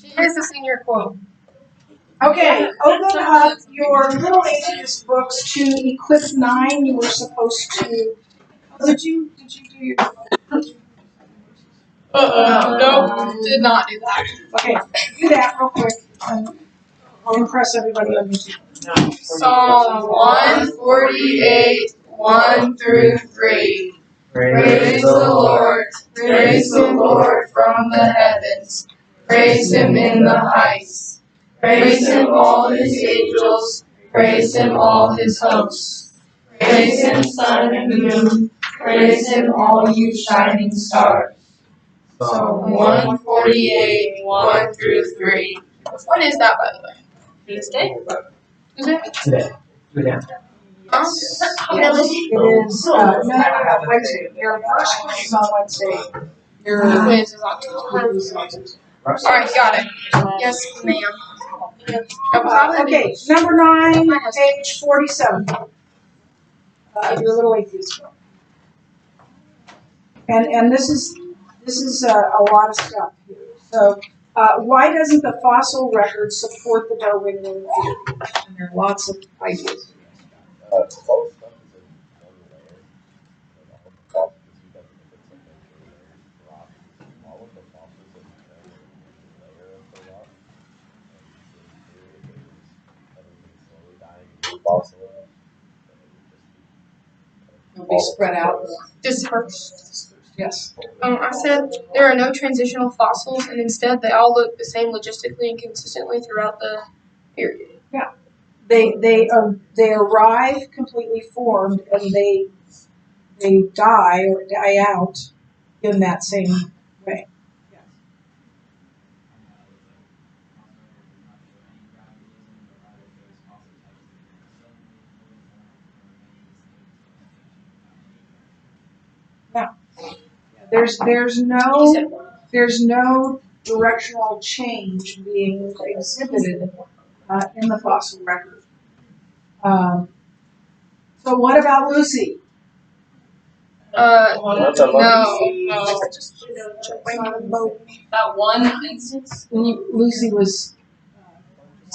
She is the senior quote. Okay, open up your Little Ages books to Eclipse 9. You were supposed to. Did you do your? Nope, did not do that. Okay, do that real quick. I'll impress everybody on YouTube. Psalm 148, 1 through 3. Praise the Lord from the heavens. Praise Him in the heights. Praise Him all His angels. Praise Him all His hosts. Praise Him sun and moon. Praise Him all you shining stars. Psalm 148, 1 through 3. What is that, by the way? Tuesday? Tuesday? Today. Today. Yes, it is. No, Wednesday. Your first quiz is on Wednesday. Your Quiz is on Tuesday. Alright, got it. Yes, ma'am. Okay, number 9, page 47. Your Little Atheist book. And this is a lot of stuff here. So, why doesn't the fossil record support the Darwinian theory? And there are lots of ideas. It'll be spread out. Dispersed. Yes. I said there are no transitional fossils, and instead they all look the same logistically and consistently throughout the period. They arrive completely formed and they die or die out in that same way. There's no directional change being exhibited in the fossil record. So what about Lucy? No. That one instance? Lucy was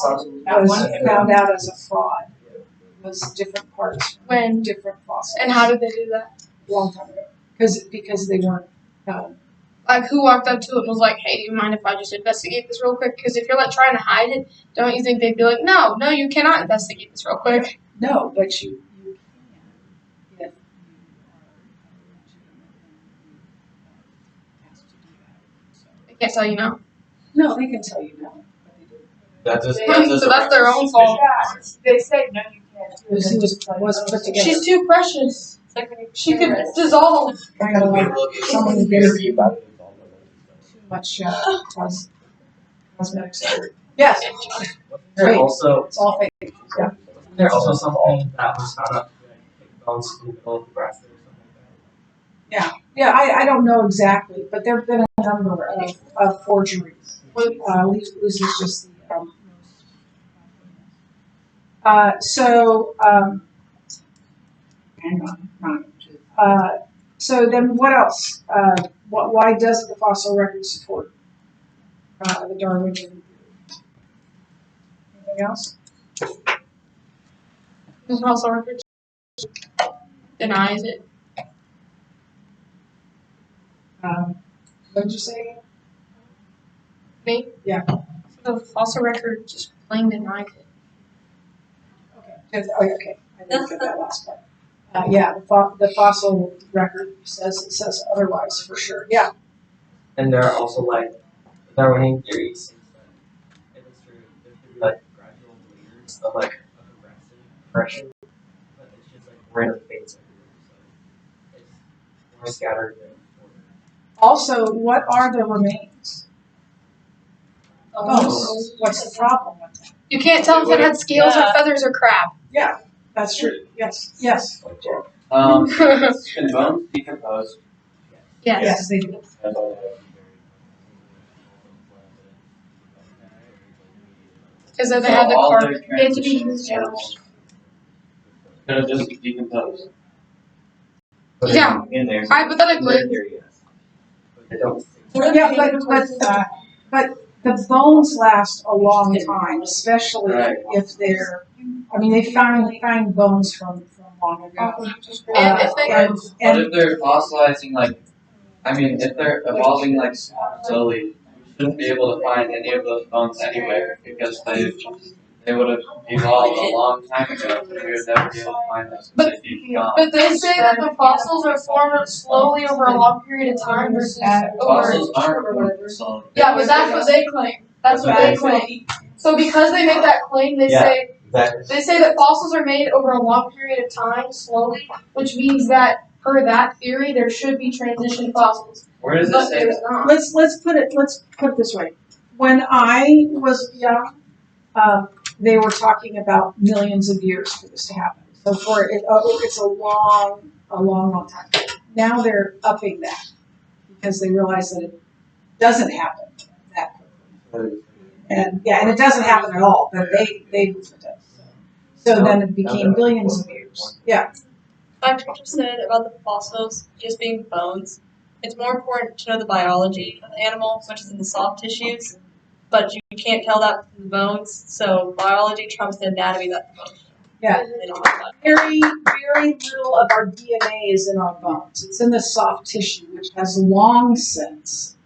found out as a fraud. It was different parts When? different fossils. And how did they do that? A long time ago. Because they weren't. Like, who walked up to it and was like, hey, do you mind if I just investigate this real quick? Because if you're, like, trying to hide it, don't you think they'd be like, no, you cannot investigate this real quick? No, but you can if you are asked to do that. So. They can't tell you no. No, they can tell you no. But they do. So that's their own fault. Yeah, they say no, you can't. Lucy was put together. She's too precious. She could dissolve. Kind of like someone who gets too much cosmetic surgery. Yes. There also It's all fake. Yeah. there's also something that was found out like bones in the middle of the breast or something like that. Yeah, I don't know exactly, but there have been a number of forgeries. Lucy's just the hang on. So then what else? Why does the fossil record support the Darwinian theory? Anything else? The fossil record denies it. What did you say? Me? Yeah. The fossil record just plain denies it. Okay. I didn't get that last part. The fossil record says otherwise for sure. Yeah. And there are also like Darwinian theories that illustrate there could be like gradual layers of like depression, but it's just like random things everywhere. So it's more scattered than before. Also, what are the remains? Bones. What's the problem with that? You can't tell if it had scales or feathers or crab. Yeah, that's true. Yes. Can bones decompose? Yes. They do. Because if they had the all carbon, their they had to be transitions used. Gonna just decompose. Yeah. In there. Hypothetically. They don't. Yeah, but the bones last a long time, especially Right. if they're, I mean, they find bones from long ago. And if they- And What if they're fossilizing if they're evolving slowly, we shouldn't be able to find any of those bones anywhere because they would have evolved a long time ago. We would never be able to find them since they'd be gone. But they say that the fossils are formed slowly over a long period of time versus over. Fossils aren't formed slowly. Yeah, but that's what they claim. That's what they claim. So because they make that claim, they Yeah. say Exactly. they say that fossils are made over a long period of time, slowly, which means that per that theory, there should be transition fossils. Where does it But say there's that? not. let's put it this way. When I was young, they were talking about millions of years for this to happen. So it's a long time. Now they're upping that because they realize that it doesn't happen that quickly. And it doesn't happen at all. But they believe it does. So then it became billions of years. Yeah. Like you just said about the fossils just being bones, it's more important to know the biology of the animal, which is in the soft tissues, but you can't tell that from the bones, so biology trumps the anatomy that the bones show. Yeah. They don't have that. Very little of our DNA is in our bones. It's in the soft tissue, which has long since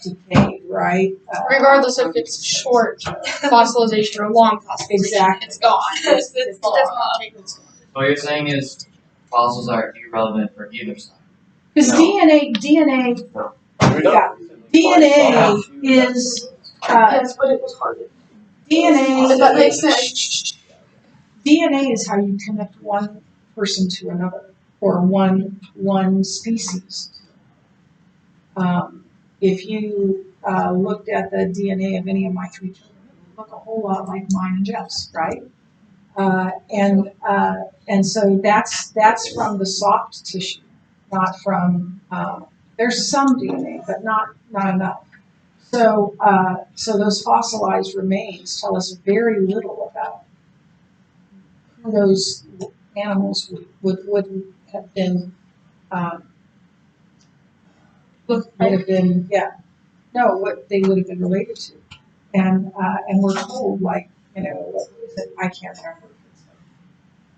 decayed, right? Regardless if it's short fossilization or long fossilization, Exactly. it's gone. It does not take What you're saying is fossils are irrelevant for either side. Because No. DNA is Yes, but it was hard. DNA. If that makes sense. DNA is how you connect one person to another, or one species. If you looked at the DNA of any of my 3 children, it would look a whole lot like mine and Jeff's, right? And so that's from the soft tissue, not from. There's some DNA, but not enough. So those fossilized remains tell us very little about who those animals would have been. What they would have been related to, and we're told what is it? I can't remember if it's like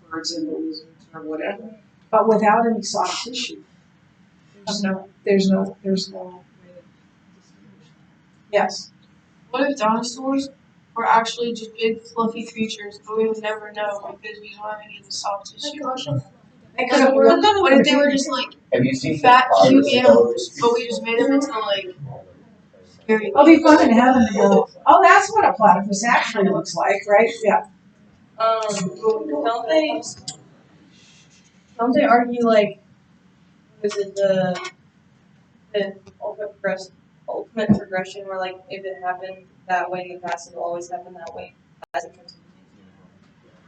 birds and the lizards or whatever, but without any soft tissue, there's no way to distinguish. Yes. What if dinosaurs were actually just big fluffy creatures, but we would never know because we don't have any of the soft tissue? They could have What if they were just like Have you seen fat, cute animals, but we just made them into like scary? It'll be fun in heaven to go, oh, that's what a platypus actually looks like, right? Yeah. Don't they argue is it the ultimate progression where if it happened that way in the past, it'll always happen that way as it continues.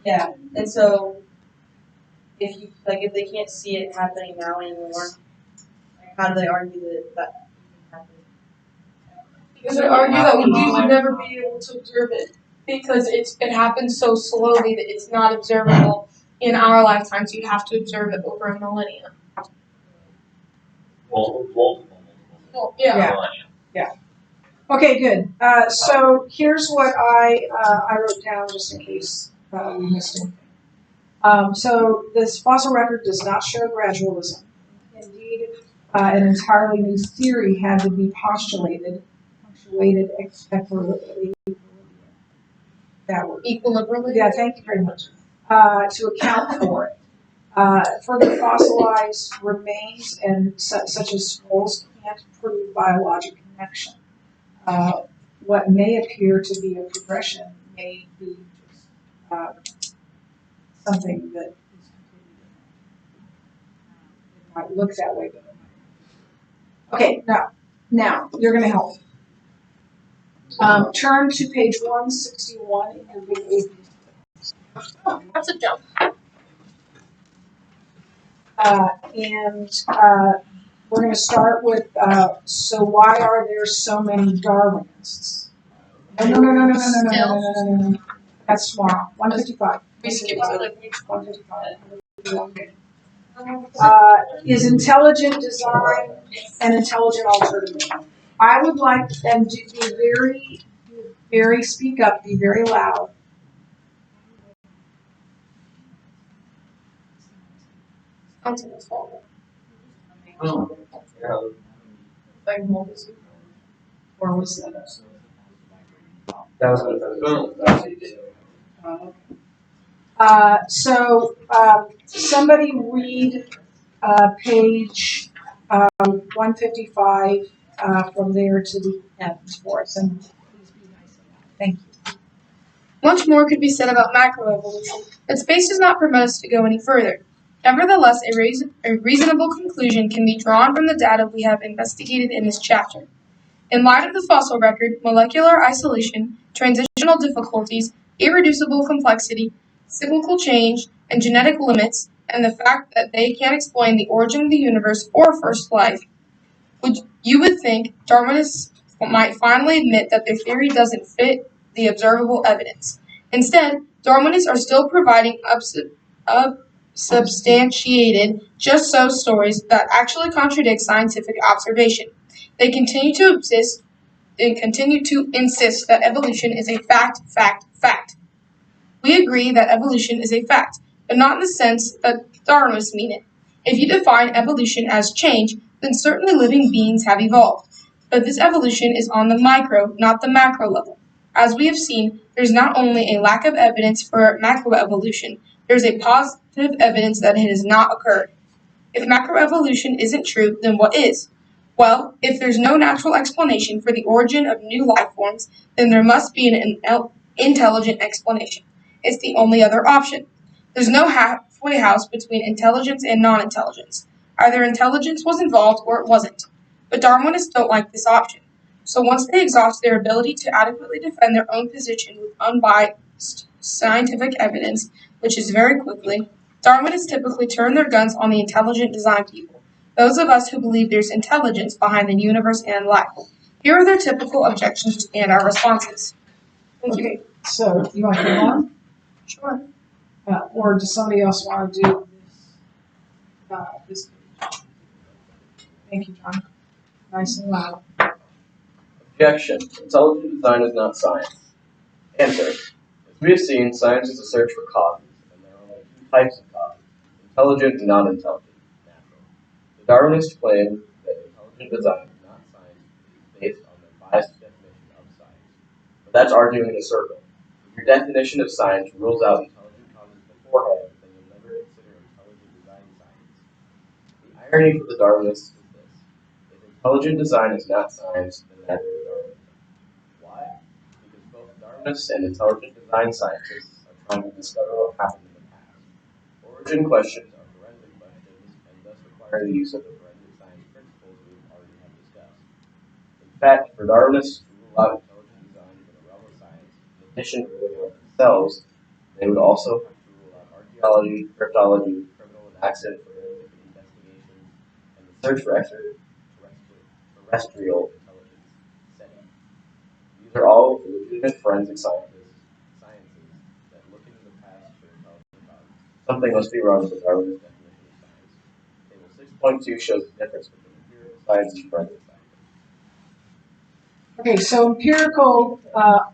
Yeah, and so if they can't see it happening now anymore, how do they argue that happened? Because they argue that we would never be able to observe it because it happens so slowly that it's not observable in our lifetimes. You have to observe it over a millennia. Multiple. Well, yeah. Okay, good. So here's what I wrote down just in case we missed anything. So this fossil record does not show gradualism. Indeed, an entirely new theory had to be punctuated equilibrium. That word. Equilibrium. Yeah, thank you very much. To account for it. Further fossilized remains and such as skulls can't prove biologic connection. What may appear to be a progression may be just something that is completely different. It might look that way, but it might. Okay, now you're going to help. Turn to page 161 in your big AP. That's a jump. We're going to start with, so why are there so many Darwinists? No. That's tomorrow, 155. We skipped it. 155. Is intelligent design an intelligent alternative? I would like them to be very, speak up, be very loud. Oh, yeah. Like multi, or was that That was somebody read, page, 155, from there to the end for us, and please be nice and loud. Thank you. Much more could be said about macroevolution, but space does not permit us to go any further. Nevertheless, a reasonable conclusion can be drawn from the data we have investigated in this chapter. In light of the fossil record, molecular isolation, transitional difficulties, irreducible complexity, cyclical change, and genetic limits, and the fact that they can't explain the origin of the universe or first life, you would think Darwinists might finally admit that their theory doesn't fit the observable evidence. Instead, Darwinists are still providing unsubstantiated just-so stories that actually contradict scientific observation. They continue to insist that evolution is a fact. We agree that evolution is a fact, but not in the sense that Darwinists mean it. If you define evolution as change, then certainly living beings have evolved. But this evolution is on the micro, not the macro level. As we have seen, there's not only a lack of evidence for macroevolution, there's a positive evidence that it has not occurred. If macroevolution isn't true, then what is? Well, if there's no natural explanation for the origin of new life forms, then there must be an intelligent explanation. It's the only other option. There's no halfway house between intelligence and non-intelligence. Either intelligence was involved or it wasn't. But Darwinists don't like this option. So once they exhaust their ability to adequately defend their own position with unbiased scientific evidence, which is very quickly, Darwinists typically turn their guns on the intelligent design people, those of us who believe there's intelligence behind the universe and life. Here are their typical objections and our responses. Thank you. Okay, so you want to go on? Sure. Or does somebody else want to do this? Thank you, John. Nice and loud. Objection. Intelligent design is not science. Answer. As we have seen, science is a search for causes, and there are only two types of causes, intelligent and non-intelligent, natural. The Darwinists claim that intelligent design is not science is based on their biased definition of science. But that's arguing in a circle. If your definition of science rules out intelligent causes beforehand, then you'll never consider intelligent design science. The irony for the Darwinists is this. If intelligent design is not science, then neither is Darwinism. Why? Because both Darwinists and intelligent design scientists are trying to discover what happened in the past. Origin questions are forensic questions and thus require the use of the forensic science principles we already have discussed. In fact, for Darwinists to rule out intelligent design in the realm of science, in addition to ruling out themselves, they would also have to rule out archaeology, cryptology, criminal and accident forensic investigations, and the search for extraterrestrial intelligence setting. These are all legitimate forensic sciences that look into the past for intelligent causes. Something must be wrong with the Darwinist definition of science. Table 6.2 shows the difference between empirical science and forensic science. Okay, so empirical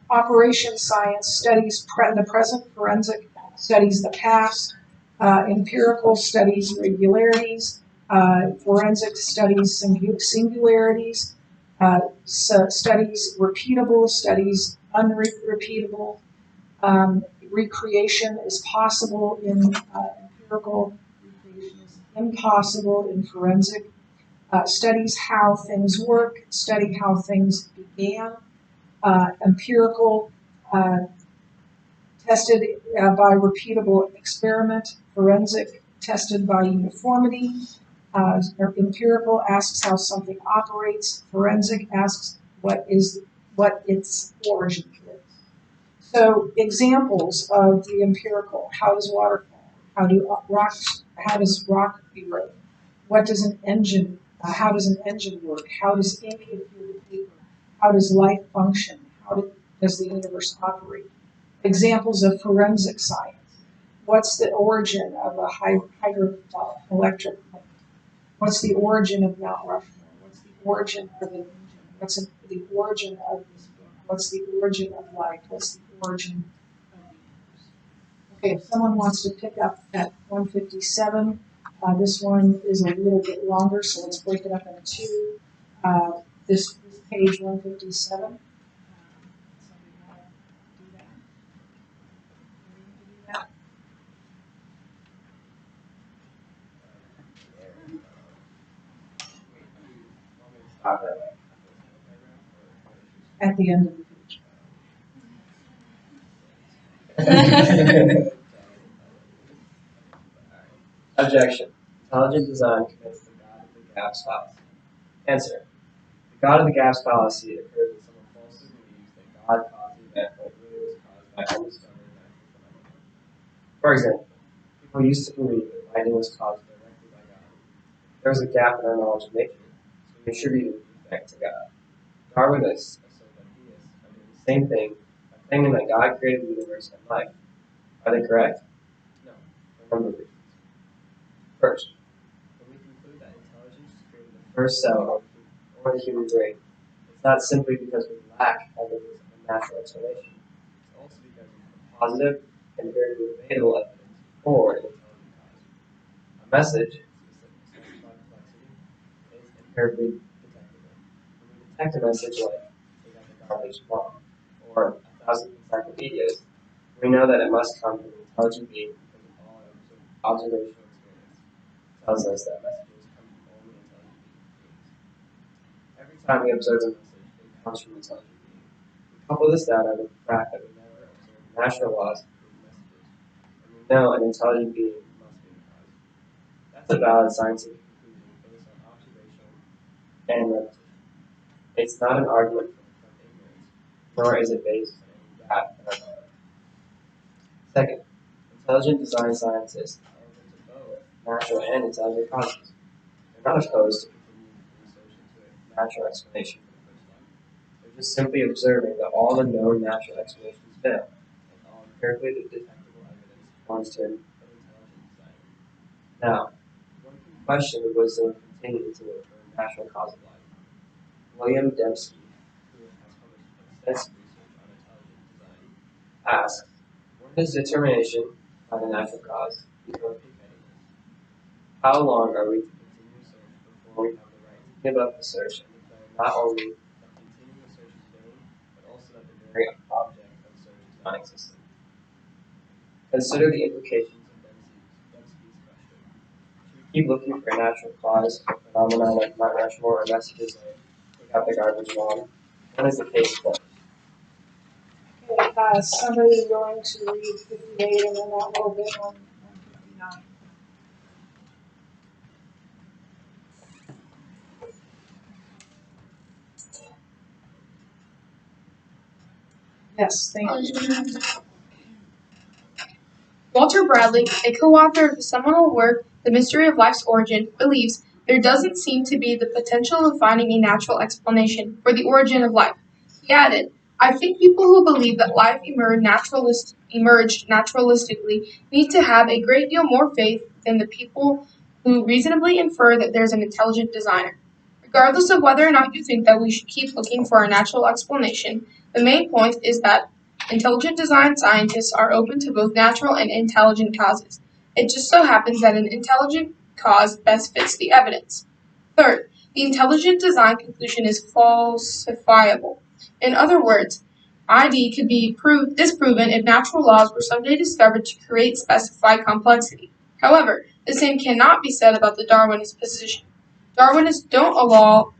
operation science studies the present, forensic studies the past, empirical studies regularities, forensic studies singularities, studies repeatable, studies unrepeatable. Recreation is possible in empirical, recreation is impossible in forensic. Studies how things work, study how things began, empirical, tested by repeatable experiment, forensic, tested by uniformity, empirical asks how something operates, forensic asks what its origin is. So examples of the empirical: how does water fall? How does rock erode? What does an engine? How does an engine work? How does ink adhere to paper? How does life function? How does the universe operate? Examples of forensic science: what's the origin of a hydroelectric plant? What's the origin of Mount Rushmore? What's the origin of an engine? What's the origin of this book? What's the origin of life? What's the origin of the universe? Okay, if someone wants to pick up at 157, this one is a little bit longer, so let's break it up into two. This page 157. Somebody want to do that? Do that? Stop it. At the end of the page. Objection. Intelligent design commits the God of the gaps fallacy. Answer. The God of the gaps fallacy occurs when someone falsely believes that God caused the event when it really was caused by undiscovered natural phenomena. For example, people used to believe that lightning was caused directly by God. There was a gap in our knowledge of nature, so we attributed the effect to God. Darwinists assert that theists are doing the same thing by claiming that God created the universe and life. Are they correct? No, for a number of reasons. First, when we conclude that intelligence created the first cell or the human brain, it's not simply because we lack evidence of a natural explanation. It's also because we have positive and very debatable evidence for an intelligent cause. A message, specific complexity, is empirically detectable. When we detect a message like take out the garbage bomb or 1,000 encyclopedias, we know that it must come from an intelligent being because of all our observational experience tells us that messages come from only intelligent beings. Every time we observe a message, it comes from an intelligent being. We couple this data with the fact that we never observe natural laws through messages, and we know an intelligent being must be the cause. That's a valid scientific conclusion based on observation and repetition. It's not an argument from ignorance, nor is it based on any gap in our knowledge. Second, intelligent design scientists are open to both natural and intelligent causes. They're not opposed to continuing research into a natural explanation for the first time. They're just simply observing that all the known natural explanations fail, and all empirically detectable evidence points to an intelligent design. Now, one can question the wisdom of continuing to look for a natural cause of life. William Dembski, who has published extensive research on intelligent design, asks, when does determination by the natural cause become pigheadedness? How long are we to continue search before we have the right to give up the search and declare not only that continuing the search is vain, but also that the very object of search is non-existent? Consider the implications of Dembski's question. Should we keep looking for a natural cause for phenomena like Mount Rushmore or messages like take out the garbage bomb? When is the case closed? Okay, somebody willing to read 58 and then that little bit on 159. Yes, thank you. Walter Bradley, a co-author of the seminal work The Mystery of Life's Origin, believes there doesn't seem to be the potential of finding a natural explanation for the origin of life. He added, I think people who believe that life emerged naturalistically need to have a great deal more faith than the people who reasonably infer that there's an intelligent designer. Regardless of whether or not you think that we should keep looking for a natural explanation, the main point is that intelligent design scientists are open to both natural and intelligent causes. It just so happens that an intelligent cause best fits the evidence. Third, the intelligent design conclusion is falsifiable. In other words, ID could be disproven if natural laws were someday discovered to create specified complexity. However, the same cannot be said about the Darwinist position. Darwinists don't allow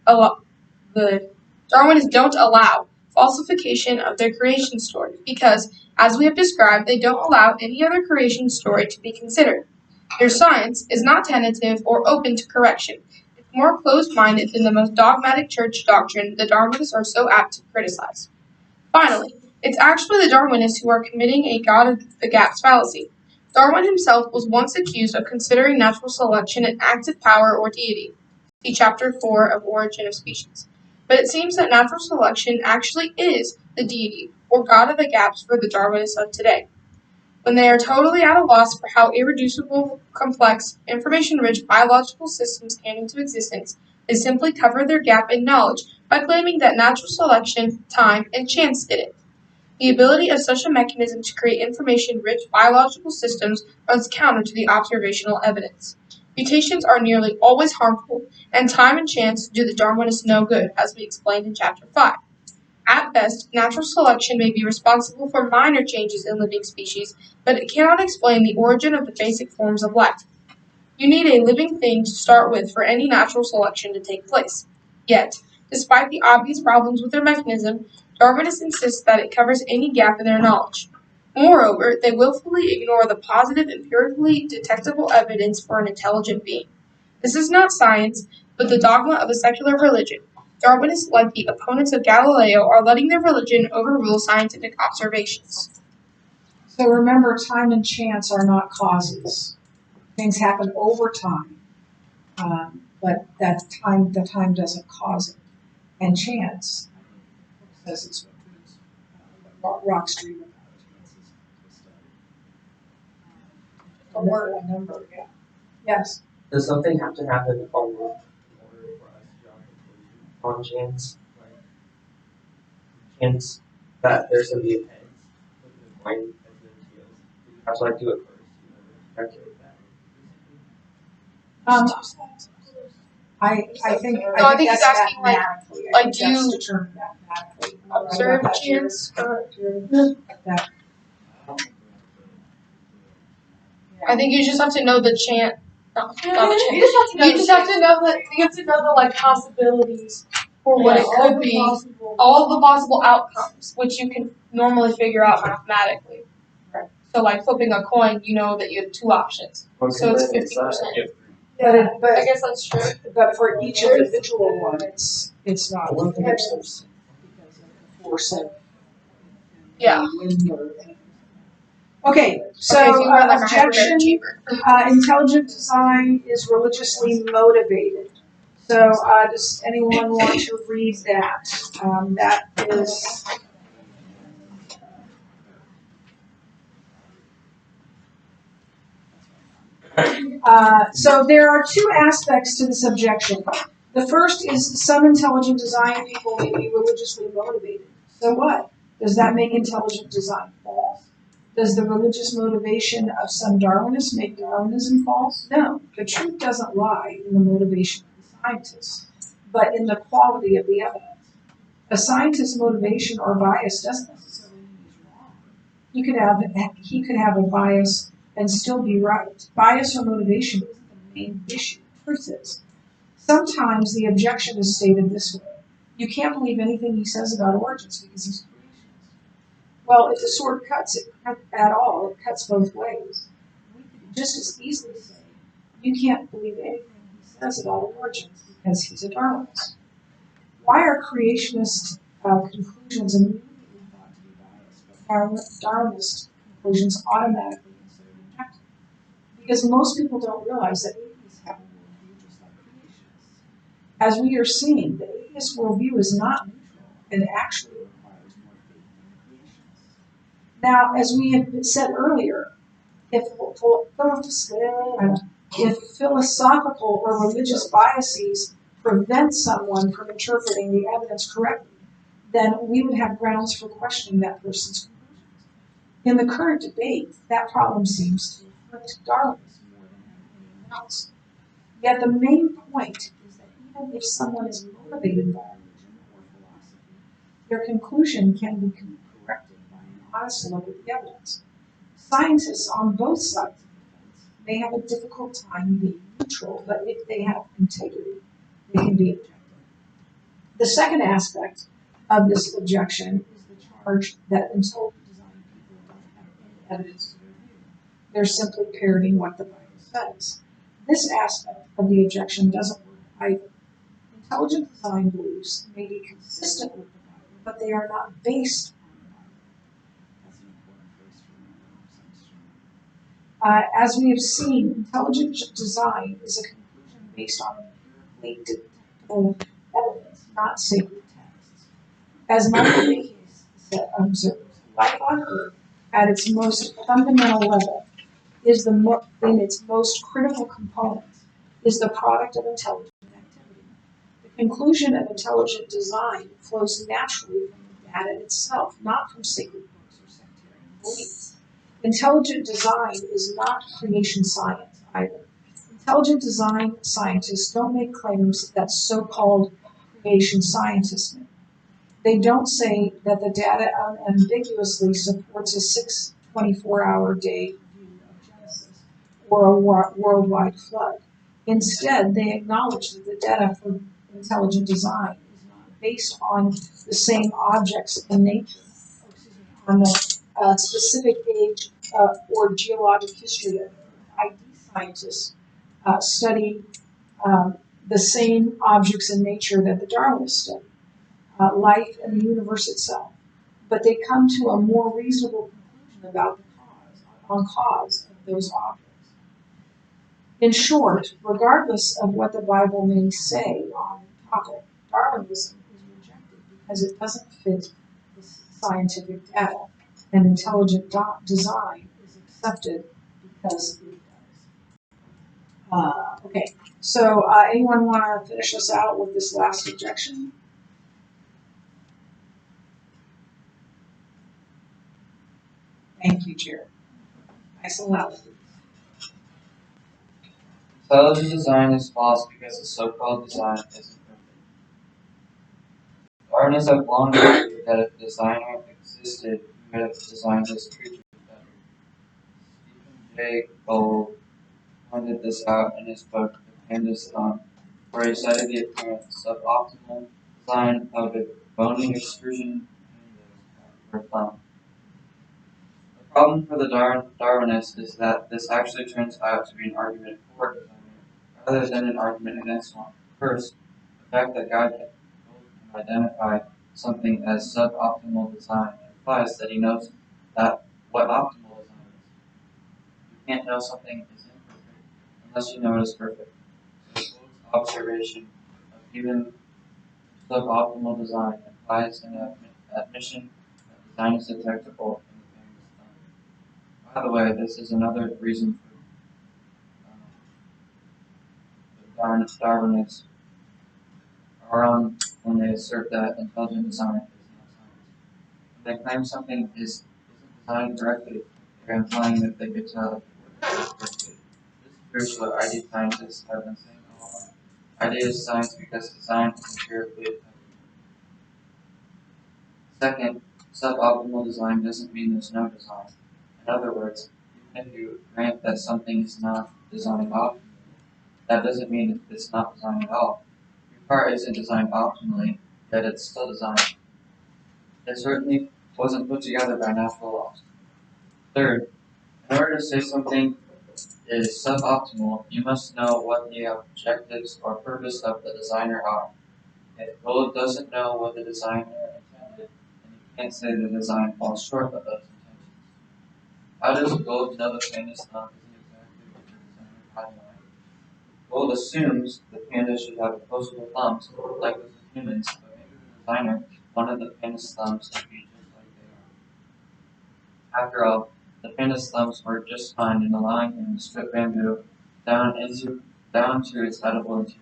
falsification of their creation story because, as we have described, they don't allow any other creation story to be considered. Their science is not tentative or open to correction. It's more closed-minded than the most dogmatic church doctrine the Darwinists are so apt to criticize. Finally, it's actually the Darwinists who are committing a God of the gaps fallacy. Darwin himself was once accused of considering natural selection an active power or deity. See Chapter 4 of Origin of Species. But it seems that natural selection actually is the deity, or God of the gaps for the Darwinists of today. When they are totally at a loss for how irreducible, complex, information-rich biological systems came into existence, they simply cover their gap in knowledge by claiming that natural selection, time, and chance did it. The ability of such a mechanism to create information-rich biological systems runs counter to the observational evidence. Mutations are nearly always harmful, and time and chance do the Darwinists no good, as we explained in Chapter 5. At best, natural selection may be responsible for minor changes in living species, but it cannot explain the origin of the basic forms of life. You need a living thing to start with for any natural selection to take place. Yet, despite the obvious problems with their mechanism, Darwinists insist that it covers any gap in their knowledge. Moreover, they willfully ignore the positive, empirically detectable evidence for an intelligent being. This is not science, but the dogma of a secular religion. Darwinists, like the opponents of Galileo, are letting their religion overrule scientific observations. So remember, time and chance are not causes. Things happen over time, but the time doesn't cause it. And chance, says it's what rocks dream about. A number, yeah. Yes. Does something have to happen on in order for us to draw a conclusion on chance? Like chance that there's gonna be a heads with the coin and the tails. You have to like do it first in order to calculate that. I think I think he's that's asking, like, mathematically. I like, think do that's you determined mathematically. observe Right, chance? that- I think you just have to know the chance. Not the chance. You just have to know. You just have to know the like possibilities for what it could be, all the possible outcomes, which you can normally figure out mathematically. Right. So like flipping a coin, you know that you have two options. So it's 50%. But I guess that's true. but for each individual one, it's not one because of the force of Yeah. wind or anything. Okay, so Okay, if you run like a objection. hyperbaric chamber. Intelligent design is religiously motivated. So, does anyone want to read that? That is. So there are two aspects to this objection. The first is some intelligent design people may be religiously motivated. So what? Does that make intelligent design false? Does the religious motivation of some Darwinists make Darwinism false? No. The truth doesn't lie in the motivation of the scientists, but in the quality of the evidence. A scientist's motivation or bias doesn't necessarily mean he's wrong. He could have a bias and still be right. Bias or motivation isn't the main issue. Truth is, sometimes the objection is stated this way: you can't believe anything he says about origins because he's creationist. Well, if the sword cuts it at all, it cuts both ways. We could just as easily say, you can't believe anything he says about origins because he's a Darwinist. Why are creationist conclusions immediately thought to be biased, but Darwinist conclusions automatically considered objective? Because most people don't realize that atheists have a worldview just like creationists. As we are seeing, the atheist worldview is not neutral and actually requires more faith than the creationists. Now, as we have said earlier, if philosophical or religious biases prevent someone from interpreting the evidence correctly, then we would have grounds for questioning that person's conclusions. In the current debate, that problem seems to afflict Darwinists more than anything else. Yet the main point is that even if someone is motivated by religion or philosophy, their conclusion can be corrected by an honest look at the evidence. Scientists on both sides of the fence may have a difficult time being neutral, but if they have integrity, they can be objective. The second aspect of this objection is the charge that intelligent design people don't have any evidence to their view. They're simply parroting what the Bible says. This aspect of the objection doesn't work either. Intelligent design beliefs may be consistent with the Bible, but they are not based on the Bible. That's an important phrase to remember. As we have seen, intelligent design is a conclusion based on empirically detectable evidence, not sacred texts. As Michael Behe observes, life on Earth, at its most fundamental level, is in its most critical components, is the product of intelligent activity. The Inclusion of intelligent design flows naturally from the data itself, not from sacred books or sectarian beliefs. Intelligent design is not creation science either. Intelligent design scientists don't make claims that so-called creation scientists make. They don't say that the data unambiguously supports a 6 24-hour day view of Genesis or a worldwide flood. Instead, they acknowledge that the data for intelligent design is not based on the same objects in nature, on the specific age or geologic history of ID scientists study the same objects in nature that the Darwinists study, life and the universe itself. But they come to a more reasonable conclusion about the cause of those objects. In short, regardless of what the Bible may say on the topic, Darwinism is rejected because it doesn't fit the scientific data, and intelligent design is accepted because it does. Okay, so anyone want to finish us out with this last objection? Thank you, Jared. Nice and loud. Intelligent design is false because the so-called design isn't perfect. Darwinists have long argued that if the designer existed, he would have designed his creatures better. Stephen Jay Gould pointed this out in his book, The Panda's Thumb, where he cited the apparent suboptimal design of the bony extrusion pandas for thumb. The problem for the Darwinists is that this actually turns out to be an argument for a designer, rather than an argument against one. First, the fact that God can identify something as suboptimal design implies that he knows that what optimal design is. You can't know something is imperfect unless you know it is perfect. So Gold's observation of even suboptimal design implies an admission that design is detectable in the panda's thumb. By the way, this is another reason for the Darwinists are on when they assert that intelligent design is not science. When they claim something isn't designed correctly, they're implying that they could tell if it works correctly. This proves what ID scientists have been saying all along. ID is science because design is empirically effective. Second, suboptimal design doesn't mean there's no design. In other words, even if you grant that something is not designed optimally, that doesn't mean it's not designed at all. Your car isn't designed optimally, yet it's still designed. It certainly wasn't put together by natural laws. Third, in order to say something is suboptimal, you must know what the objectives or purpose of the designer are. If Gould doesn't know what the designer intended, then you can't say the design falls short of those intentions. How does Gould know the panda's thumb isn't exactly what the designer had in mind? Gould assumes the panda should have opposable thumbs, like those of humans, but maybe the designer wanted the panda's thumbs to be just like they are. After all, the panda's thumbs were just fine in allowing him to strip bamboo down to its edible interior.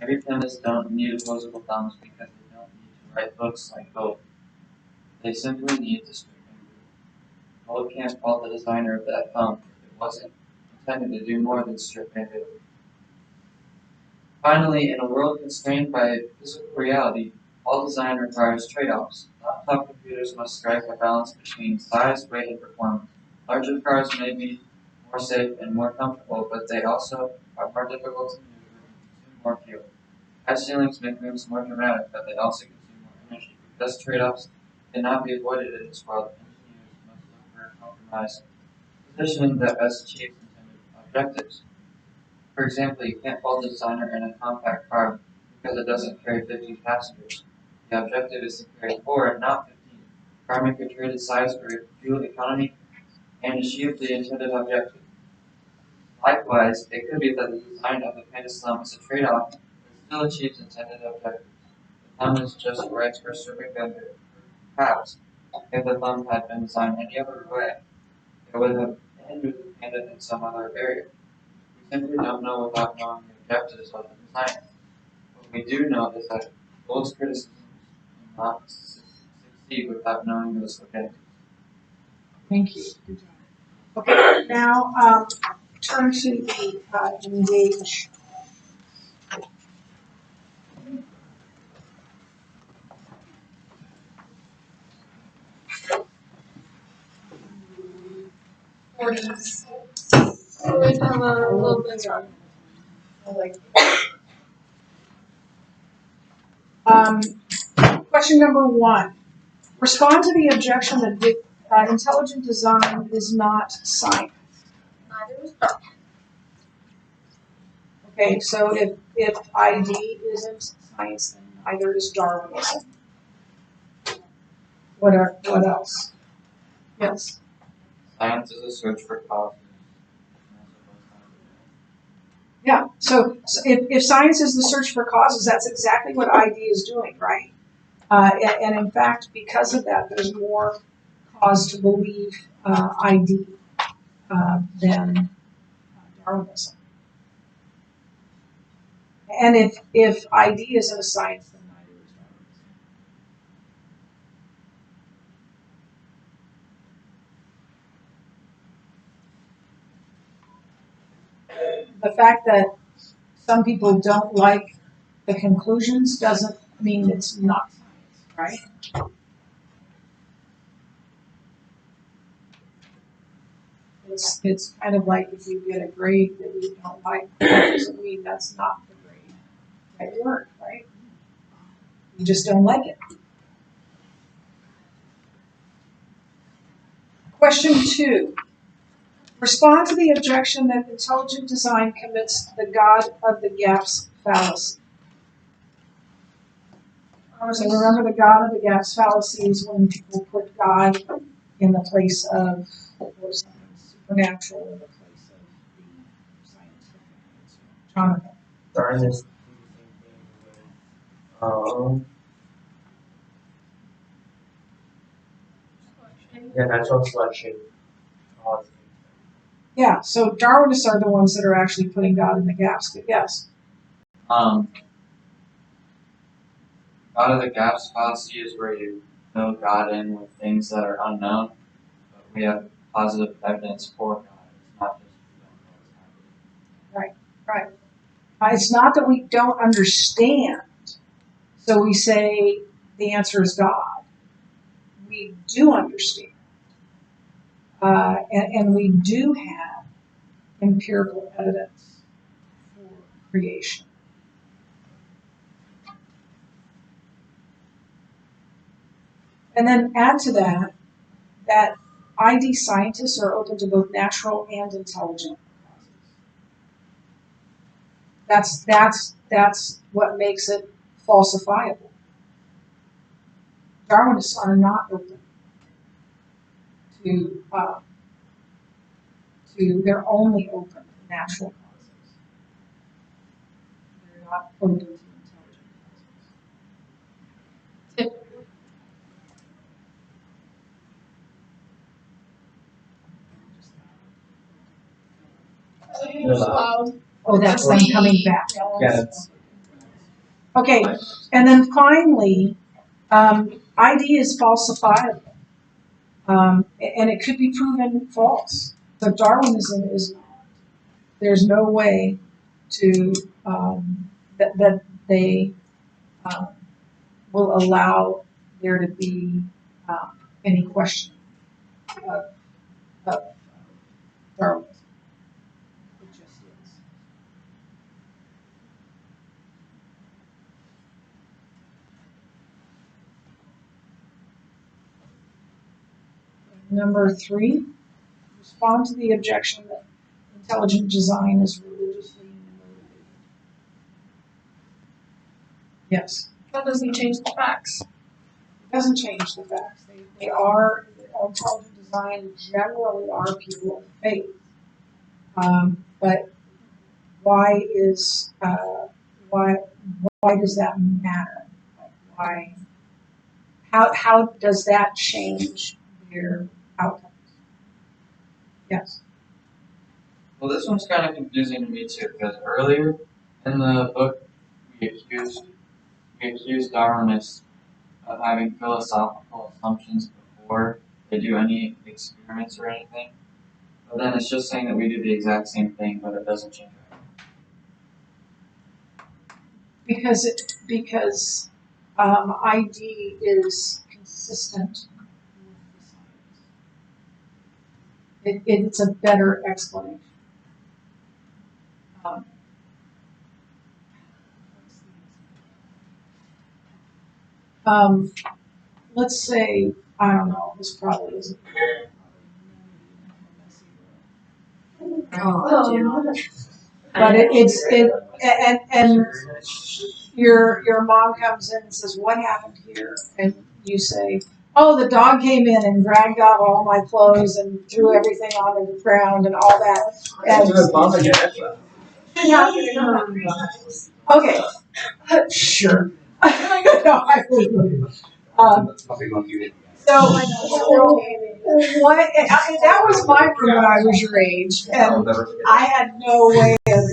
Maybe pandas don't need opposable thumbs because they don't need to write books like Gould. They simply need to strip bamboo. Gould can't fault the designer of that thumb if it wasn't intended to do more than strip bamboo. Finally, in a world constrained by physical reality, all design requires trade-offs. Laptop computers must strike a balance between size, weight, and performance. Larger cars may be more safe and more comfortable, but they also are more difficult to maneuver and consume more fuel. High ceilings make rooms more dramatic, but they also consume more energy. Because trade-offs cannot be avoided in this world, engineers must look for a compromise position that best achieves intended objectives. For example, you can't fault the designer in a compact car because it doesn't carry 50 passengers. The objective is to carry 4 and not 15. The car may be traded size for fuel economy and achieve the intended objective. Likewise, it could be that the design of the panda's thumb is a trade-off that still achieves intended objectives. The thumb is just right for stripping bamboo. Perhaps, if the thumb had been designed any other way, it would have hindered the panda in some other area. We simply don't know without knowing the objectives of the designer. What we do know is that those criticisms will not succeed without knowing those objectives. Thank you. Good job. Okay, now, turn to the, engage. So we have a little bit of like Question number 1. Respond to the objection that intelligent design is not science. neither was dark. Okay, so if ID isn't science, then neither is Darwinism. What else? Yes. Science is a search for causes. Yeah, so if science is the search for causes, that's exactly what ID is doing, right? And in fact, because of that, there's more cause to believe ID than Darwinism. And if ID isn't a science, then neither is Darwinism. The fact that some people don't like the conclusions doesn't mean it's not science, right? It's kind of like if you get a grade that you don't like, that doesn't mean that's not the grade that you earned, right? You just don't like it. Question 2. Respond to the objection that intelligent design commits the God of the gaps fallacy. So remember, the God of the gaps fallacy is when people put God in the place of or something supernatural in the place of the scientific answer. Jonathan. Darkness do the same thing with natural selection. Cause. Yeah, so Darwinists are the ones that are actually putting God in the gaps, but yes. God of the gaps fallacy is where you fill God in with things that are unknown, but we have positive evidence for God. It's not just we don't know what's happening. Right. It's not that we don't understand, so we say the answer is God. We do understand, and we do have empirical evidence for creation. And then add to that ID scientists are open to both natural and intelligent causes. That's what makes it falsifiable. Darwinists are not open to they're only open to natural causes. They're not open to intelligent causes. Oh, that's them coming back. Yes. Okay, and then finally, ID is falsifiable, and it could be proven false. So Darwinism is not. There's no way to that they will allow there to be any question of Darwinism. It just is. Number 3, respond to the objection that intelligent design is religiously motivated. Yes. That doesn't change the facts. It doesn't change the facts. They are, intelligent design generally are people of faith. But why is, why does that matter? Why, how does that change their outcomes? Yes. Well, this one's kind of confusing to me too, because earlier in the book, we accuse Darwinists of having philosophical assumptions before they do any experiments or anything. But then it's just saying that we do the exact same thing, but it doesn't change our Because ID is consistent with the science. It's a better explanation. Let's say, I don't know, this probably isn't. But and your mom comes in and says, "What happened here?" And you say, "Oh, the dog came in and dragged out all my clothes and threw everything onto the ground and all that." Okay, sure. No, I wouldn't. So what? That was my room when I was your age, and I had no way of.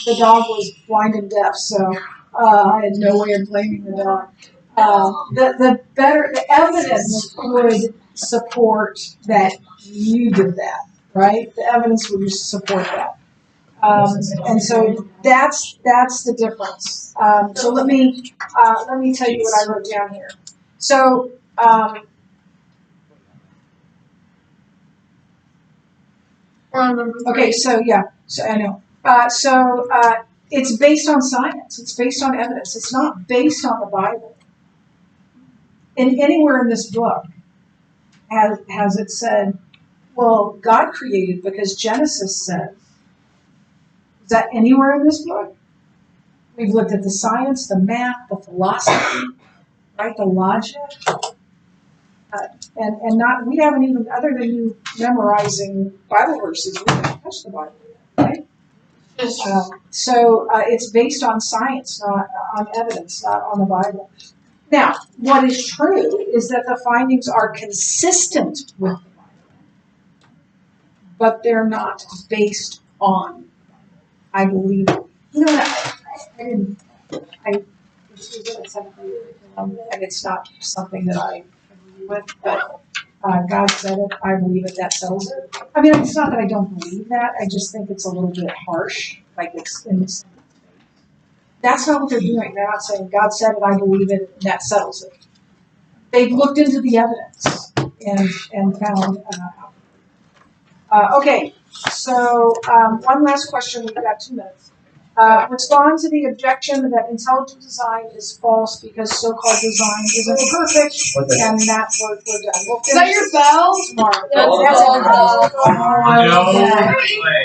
The dog was blind and deaf, so I had no way of blaming the dog. The evidence would support that you did that, right? The evidence would support that. And so that's the difference. So let me tell you what I wrote down here. So okay, so yeah, so I know. It's based on science. It's based on evidence. It's not based on the Bible. And anywhere in this book has it said, well, God created, because Genesis says. Is that anywhere in this book? We've looked at the science, the math, the philosophy, right? The logic. And not, we haven't even, other than you memorizing Bible verses, we haven't touched the Bible yet, right? So it's based on science, not on evidence, not on the Bible. Now, what is true is that the findings are consistent with the Bible, but they're not based on. I believe. You know what? I didn't. And it's not something that I agree with, but God said it. I believe it. That settles it. I mean, it's not that I don't believe that. I just think it's a little bit harsh. Like it's in this. That's not what they're doing. They're not saying God said it. I believe it. And that settles it. They've looked into the evidence and found. Okay. So one last question. We've got 2 minutes. Respond to the objection that intelligent design is false because so-called design isn't perfect, and that's what we're done. We'll Is that your bell? tomorrow.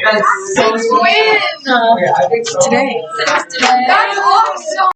That's That's Win! I think so. today. That's awesome!